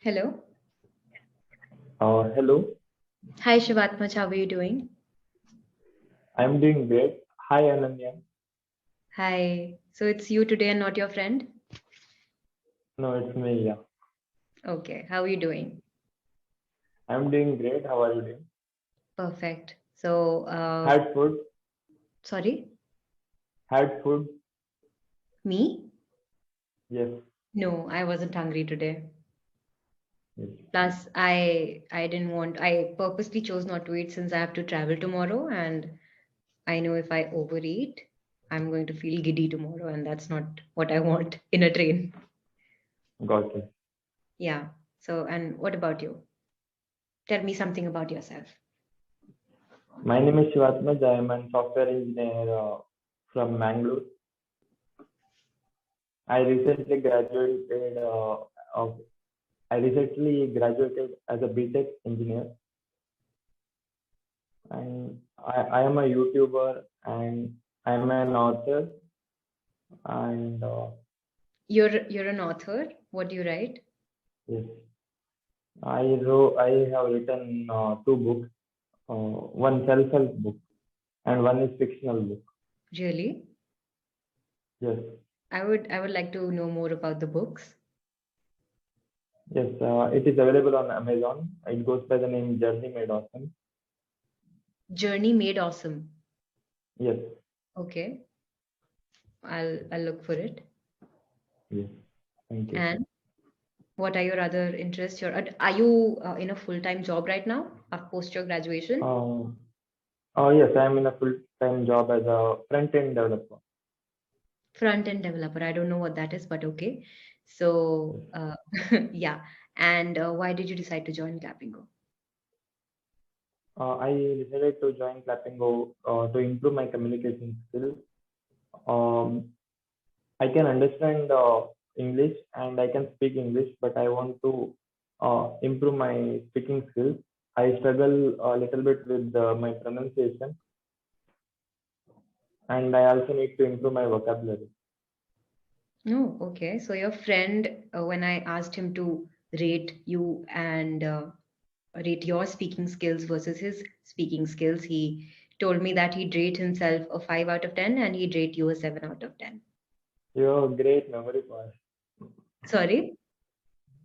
Hello. Hello, Hi, Shivathmaj. How are you doing? I'm doing great. Hi, Ananya. Hi. So it's you today and not your friend? No, it's me. Yeah, Okay. How are you doing? I'm doing great. How are you doing? Perfect. So, Had food? sorry, Had food? me? Yes. No, I wasn't hungry today. Yes. Plus, I purposely chose not to eat since I have to travel tomorrow, and I know if I overeat, I'm going to feel giddy tomorrow, and that's not what I want in a train. Got it. Yeah. So, and what about you? Tell me something about yourself. My name is Shivathmaj. I am a software engineer from Mangalore. I recently graduated. Of, I recently graduated as a BTech engineer, and I am a YouTuber and I am an author. And You're an author. What do you write? yes, I have written two books. One self-help book and one is fictional book. Really? Yes, I would like to know more about the books. yes. It is available on Amazon. It goes by the name Journey Made Awesome. Journey Made Awesome. Yes, Okay. I'll look for it. yes. Thank you. And what are your other interests? Are you in a full-time job right now, post your graduation? Uh, yes, I am in a full-time job as a front-end developer. Front-end developer. I don't know what that is, but okay. Yes. So yeah. And why did you decide to join Clapingo? I decided to join Clapingo to improve my communication skills. Um, I can understand English and I can speak English, but I want to improve my speaking skills. I struggle a little bit with my pronunciation, and I also need to improve my vocabulary. No, okay. So your friend, when I asked him to rate you and rate your speaking skills versus his speaking skills, he told me that he'd rate himself a 5 out of 10 and he'd rate you a 7 out of 10. You have a great memory power. Sorry?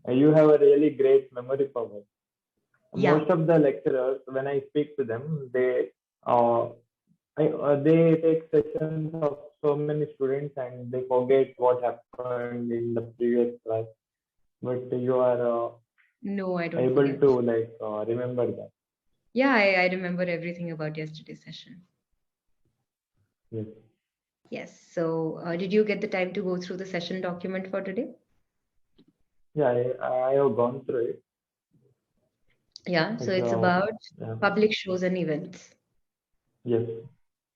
You have a really great memory power. Yeah. Most of the lecturers, when I speak to them, uh, they take sessions of so many students and they forget what happened in the previous class. But you are No, I don't able forget. to remember that. Yeah, I remember everything about yesterday's session. Yes. Yes. So, did you get the time to go through the session document for today? Yeah, I have gone through it. Yeah. So, Like, it's about yeah. public shows and events. Yes.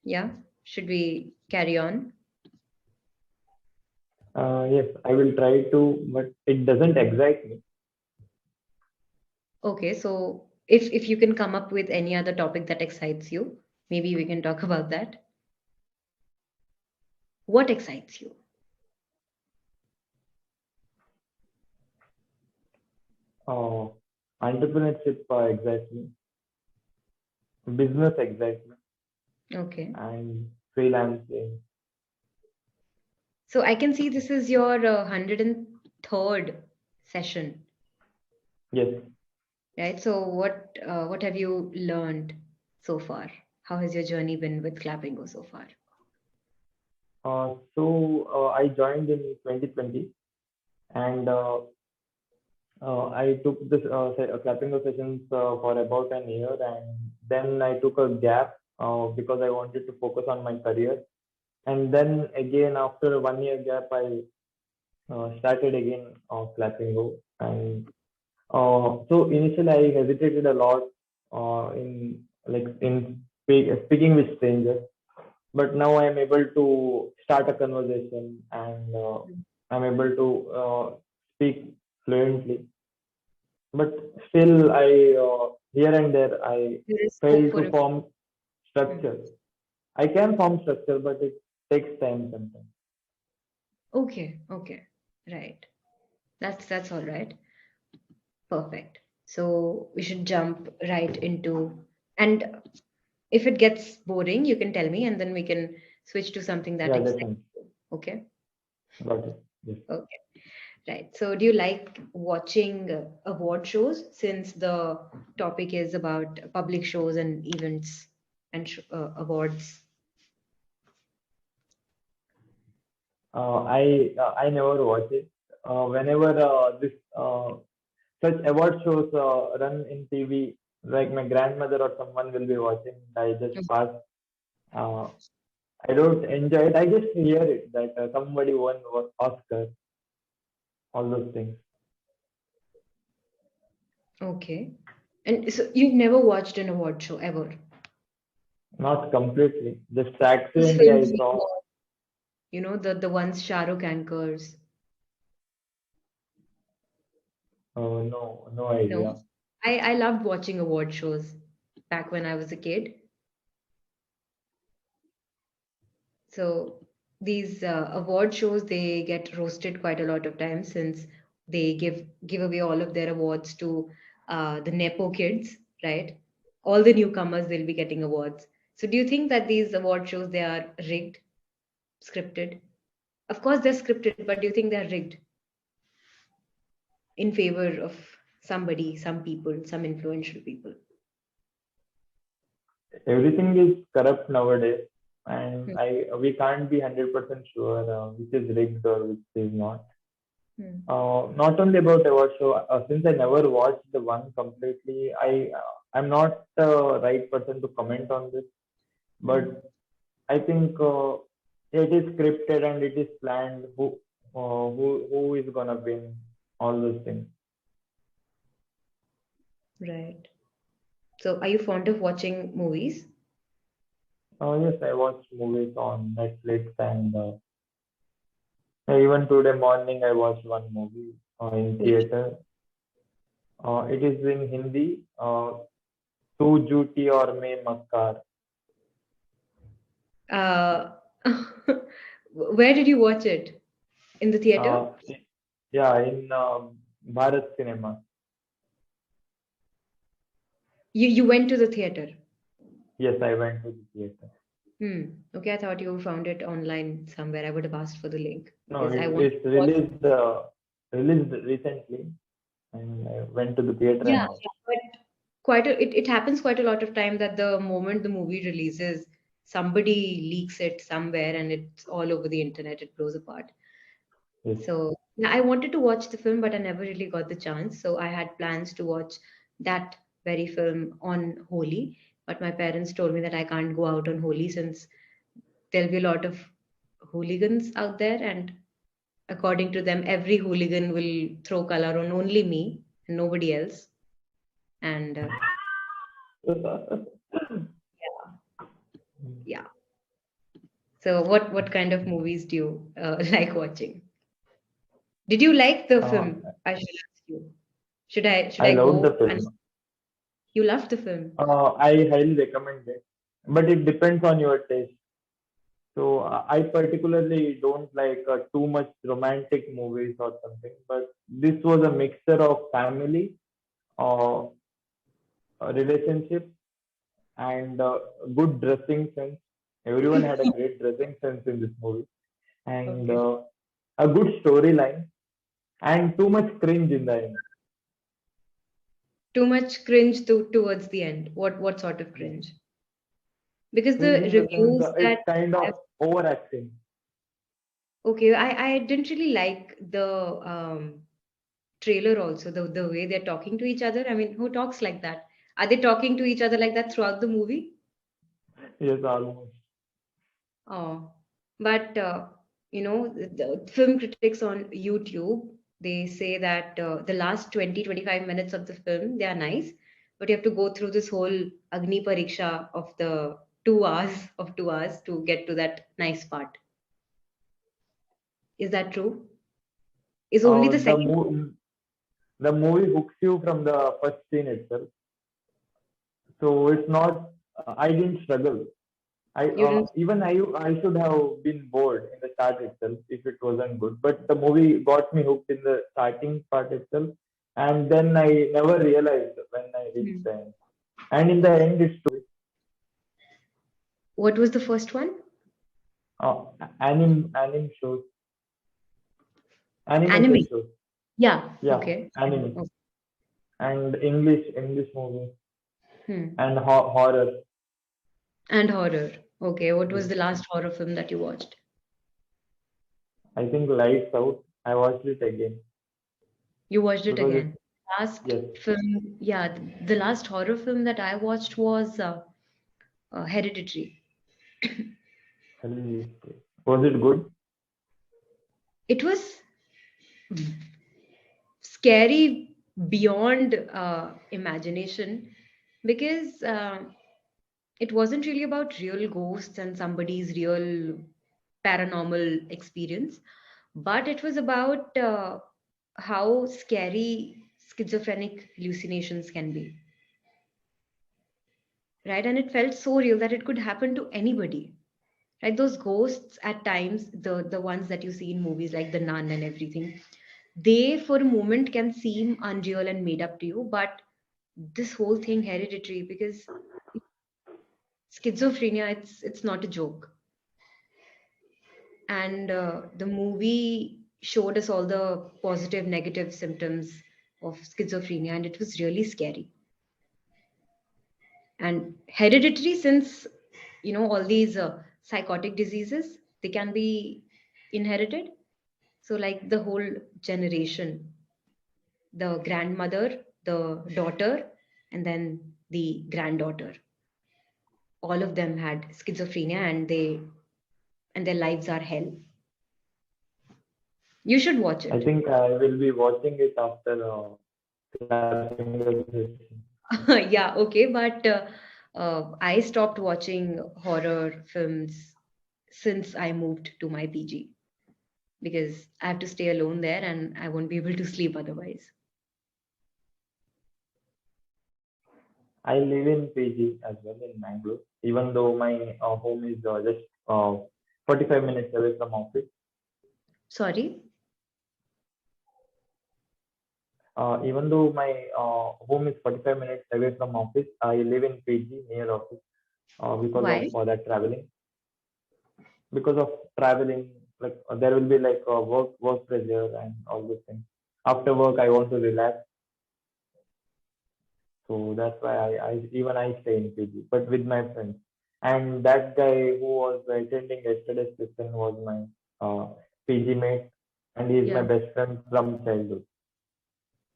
Yeah. Should we carry on? Yes, I will try to, but it doesn't excite me. Okay, so if you can come up with any other topic that excites you, maybe we can talk about that. What excites you? Uh, Entrepreneurship excites me, business excites me, Okay. and freelancing. So I can see this is your 103rd session, Yes. right? So what have you learned so far? How has your journey been with Clapingo so far? I joined in 2020, and I took this clapping sessions for about an year, and then I took a gap because I wanted to focus on my career. And then again, after 1 year gap, I started again Clapingo. And so initially, I hesitated a lot in speaking with strangers, but now I am able to start a conversation and I'm able to speak fluently. But still, I here and there I There is scope fail for to form Hmm. structure. I can form structure, but it takes time sometimes. Okay, okay, right. That's all right. Perfect. So we should jump right into, and if it gets boring, you can tell me, and then we can switch to something that Yeah, excites definitely. you. Okay? Got it. Yes. Okay. Right. So do you like watching award shows since the topic is about public shows and events and awards? I never watch it. Whenever this such award shows run in TV, like my grandmother or someone will be watching, I just pass. Uh, I don't enjoy it. I just hear it that somebody won Oscar, all those things. Okay. And so you've never watched an award show ever? Not completely. Just Those accidentally films I we saw. watch, the ones Shah Rukh anchors. No, no No. idea. I loved watching award shows back when I was a kid. So these award shows they get roasted quite a lot of times since they give away all of their awards to the nepo kids, right? All the newcomers they'll be getting awards. So do you think that these award shows they are rigged, scripted? Of course they're scripted, but do you think they're rigged in favor of somebody, some people, some influential people? Everything is corrupt nowadays, and Hmm. I we can't be 100% sure which is rigged or which is not. Hmm. Not only about award show, since I never watched the one completely, I'm not the right person to comment on this. Hmm. But I think it is scripted and it is planned. Who is gonna win? All those things. Right. So are you fond of watching movies? Yes, I watched movies on Netflix, and even today morning I watched one movie in Which theater. It is in Hindi. Tu Juti or Me Makkar. Uh, where did you watch it? In the theater? Uh, yeah, in Bharat Cinema. You went to the theater. Yes, I went to the theater. Hmm. Okay, I thought you found it online somewhere. I would have asked for the link No, because I wanted it's to watch. released recently, and I went to the theater Yeah, and watched. yeah, but it happens quite a lot of time that the moment the movie releases, somebody leaks it somewhere and it's all over the internet. It blows apart. Yes. So yeah, I wanted to watch the film, but I never really got the chance. So I had plans to watch that very film on Holi, but my parents told me that I can't go out on Holi since there'll be a lot of hooligans out there, and according to them, every hooligan will throw color on only me and nobody else. And yeah. So what kind of movies do you like watching? Did you like the uh, film? I should ask you. Should I I loved the go and film. you loved the film? I highly recommend it, but it depends on your taste. So I particularly don't like too much romantic movies or something, but this was a mixture of family, uh, relationship, and good dressing sense. Everyone had a great dressing sense in this movie, and Okay. a good storyline, and too much cringe in the end. Too much cringe towards the end. What sort of cringe? Because the Cringe in the sense reviews that it's kind I've of overacting. okay, I didn't really like the trailer also, the way they're talking to each other. I mean, who talks like that? Are they talking to each other like that throughout the movie? Yes, almost. Oh, but the film critics on YouTube, they say that the last 20-25 minutes of the film, they are nice, but you have to go through this whole Agni Pariksha of the 2 hours to get to that nice part. Is that true? Is only Uh, the the second part? mo- the movie hooks you from the first scene itself. So it's not. I didn't struggle. I You didn't. I should have been bored in the start itself if it wasn't good. But the movie got me hooked in the starting part itself, And then I never realized when I reached Hmm. the end. And in the end, it's What was the first one? uh, anime shows, Anime. animated shows. Yeah. Yeah, Okay. anime Oh, and English movies hmm. and horror. And horror. Okay. What was Yes. the last horror film that you watched? I think Lights Out. I watched it again You watched it because again. Last yes, film, yeah, the last horror film that I watched was Hereditary. was it good? It was scary beyond imagination because it wasn't really about real ghosts and somebody's real paranormal experience, but it was about how scary schizophrenic hallucinations can be, right? And it felt so real that it could happen to anybody, right? Those ghosts at times, the ones that you see in movies like The Nun and everything, they for a moment can seem unreal and made up to you, but this whole thing hereditary because schizophrenia, it's not a joke. And the movie showed us all the positive negative symptoms of schizophrenia, and it was really scary. And hereditary, since all these psychotic diseases, they can be inherited. So like the whole generation, the grandmother, the daughter, and then the granddaughter, all of them had schizophrenia, and their lives are hell. You should watch I it. think I will be watching it after clapping the session. Yeah, okay, but I stopped watching horror films since I moved to my PG because I have to stay alone there and I won't be able to sleep otherwise. I live in PG as well in Mangalore, even though my home is just 45 minutes away from office. Sorry, Even though my home is 45 minutes away from office, I live in PG near office because of why? that traveling. Because of traveling, like there will be like work pressure and all those things. After work, I want to relax, so that's why I stay in PG, but with my friends. And that guy who was attending yesterday's session was my PG mate, and he's my Yeah. best friend from childhood.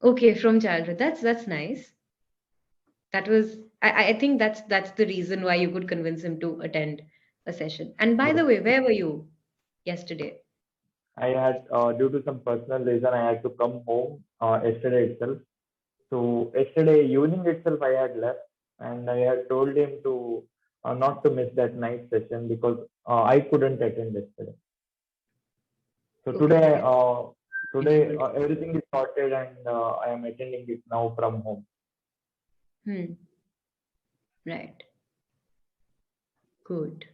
Okay, from childhood. That's nice. That was I think that's the reason why you could convince him to attend a session. And by Yes, the way, where were you yesterday? I had due to some personal reason I had to come home yesterday itself. So yesterday evening itself I had left, and I had told him to not to miss that night session because I couldn't attend yesterday. So Okay, okay. today Enabled. everything is sorted, and I am attending it now from home. Hmm. Right. Good.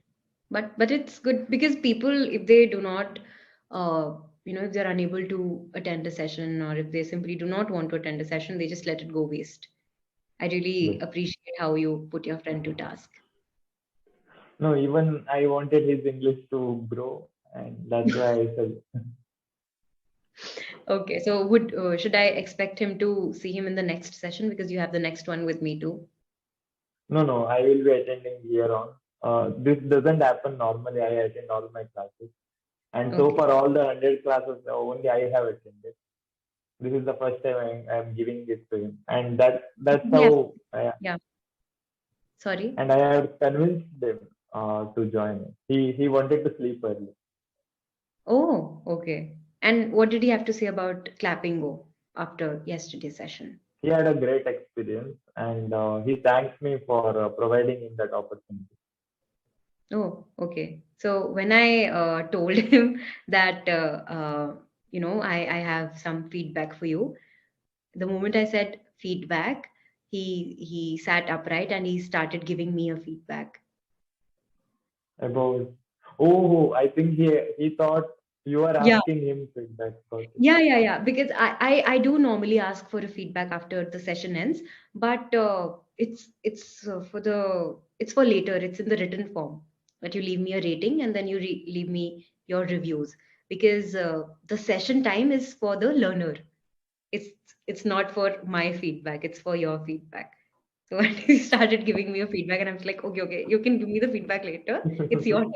But it's good because people, if they do not, if they're unable to attend a session or if they simply do not want to attend a session, they just let it go waste. I Yes. really appreciate how you put your friend to task. No, even I wanted his English to grow, and that's why I said Okay, so would should I expect him to see him in the next session because you have the next one with me too? no, no. I will be attending here on. This doesn't happen normally. I attend all my classes, and so Okay. far all the 100 classes only I have attended. This is the first time I am giving it to him, and that's Yeah. how Yeah. Sorry. and I have convinced him to join me. He wanted to sleep early. Oh, okay. And what did he have to say about Clapingo after yesterday's session? He had a great experience, and he thanked me for providing him that opportunity. Oh, okay. So when I told him that I have some feedback for you, the moment I said feedback, he sat upright and he started giving me a feedback. About, oh, I think he thought You are Yeah. asking him feedback. Got it. Yeah. Because I do normally ask for a feedback after the session ends, but it's for later. It's in the written form that you leave me a rating and then you leave me your reviews, because the session time is for the learner. It's it's not for my feedback. It's for your feedback. So when he started giving me a feedback, and I was like, okay, you can give me the feedback later. It's your turn,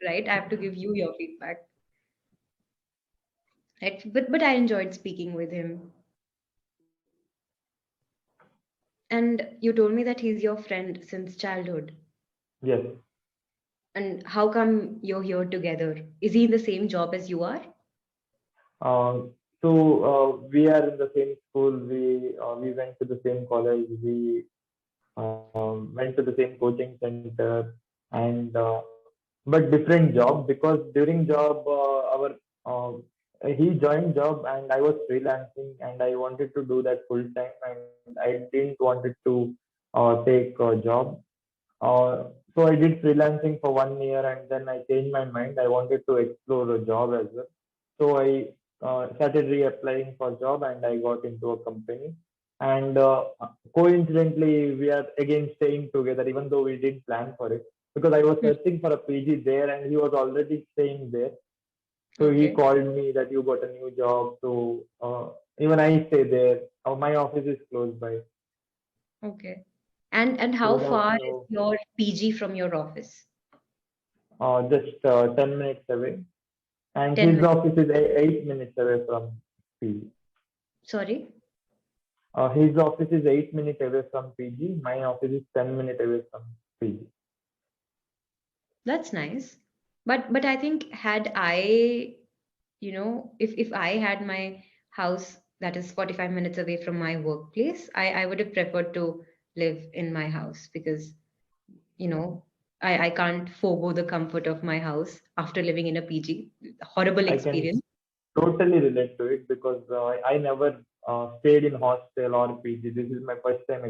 right? I have to give you your feedback. Right? But I enjoyed speaking with him. And you told me that he's your friend since childhood. Yes. And how come you're here together? Is he in the same job as you are? We are in the same school. We went to the same college. We went to the same coaching center, and but different job, because during job he joined job and I was freelancing and I wanted to do that full time, and I didn't wanted to take a job. So I did freelancing for 1 year and then I changed my mind. I wanted to explore a job as well. So I started reapplying for job and I got into a company. And coincidentally, we are again staying together, even though we didn't plan for it. Because I was Hmm. searching for a PG there and he was already staying there. So he Okay. called me that you got a new job. So even I stay there. My office is close by. Okay. And how So that's far is your PG from your office? just 10 minutes away. And 10 his minutes. office is 8 minutes away from PG. Sorry? His office is 8 minutes away from PG. My office is 10 minutes away from PG. That's nice. But I think had I, if I had my house that is 45 minutes away from my workplace, I would have preferred to live in my house, because, you know, I can't forego the comfort of my house after living in a PG. Horrible I can experience. totally relate to it because I never stayed in hostel or PG. This is my first time